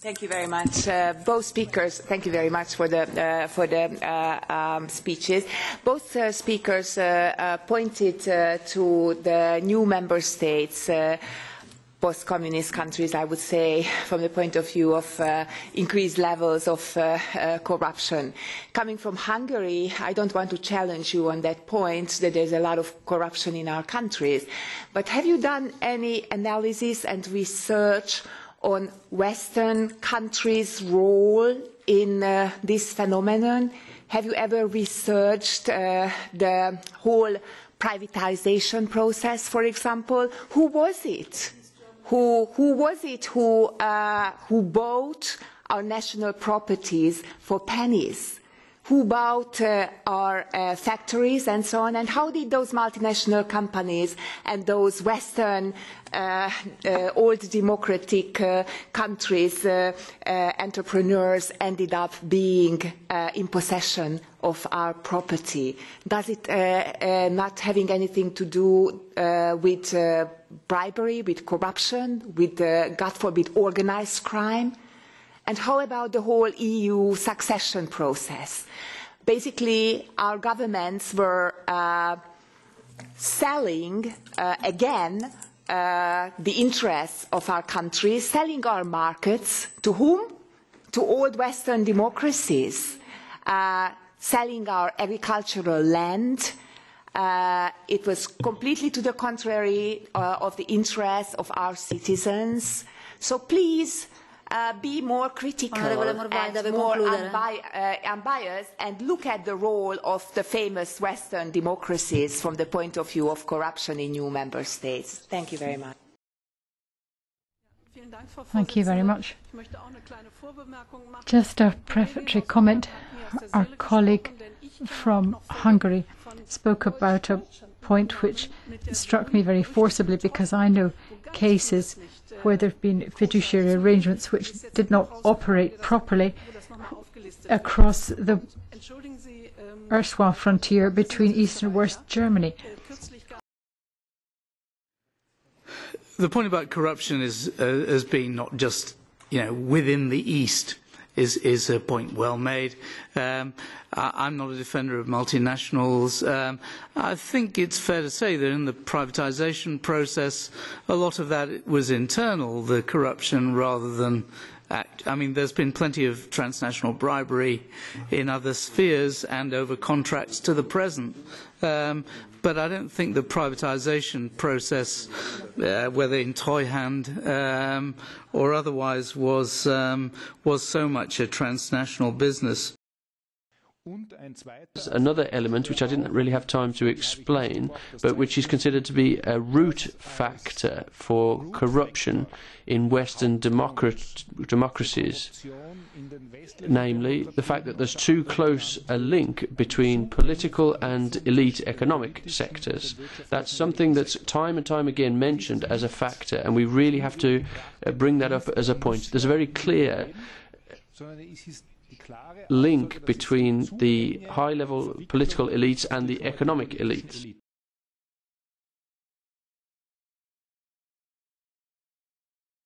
Thank you very much. Both speakers, thank you very much for the speeches. Both speakers pointed to the new member states, post-communist countries, I would say, from the point of view of increased levels of corruption. Coming from Hungary, I don't want to challenge you on that point, that there's a lot of corruption in our countries. But have you done any analysis and research on Western countries' role in this phenomenon? Have you ever researched the whole privatization process, for example? Who was it? Who was it who bought our national properties for pennies? Who bought our factories and so on? And how did those multinational companies and those Western old democratic countries, entrepreneurs ended up being in possession of our property? Does it not having anything to do with bribery, with corruption, with, God forbid, organised crime? And how about the whole EU succession process? Basically, our governments were selling again the interests of our countries, selling our markets to whom? To old Western democracies, selling our agricultural land. It was completely to the contrary of the interests of our citizens. So please, be more critical and more unbiased and look at the role of the famous Western democracies from the point of view of corruption in new member states. Thank you very much. Thank you very much. Just a prefatory comment. Our colleague from Hungary spoke about a point which struck me very forcibly, because I know cases where there have been fiduciary arrangements which did not operate properly across the erstwhile frontier between East and West Germany. The point about corruption has been not just, within the East, is a point well made. I'm not a defender of multinationals. I think it's fair to say that in the privatisation process, a lot of that was internal, the corruption, rather than there's been plenty of transnational bribery in other spheres and over contracts to the present. But I don't think the privatisation process, whether in Treuhand or otherwise, was so much a transnational business. Another element which I didn't really have time to explain, but which is considered to be a root factor for corruption in Western democracies, namely the fact that there's too close a link between political and elite economic sectors. That's something that's time and time again mentioned as a factor, and we really have to bring that up as a point. There's a very clear link between the high-level political elites and the economic elites.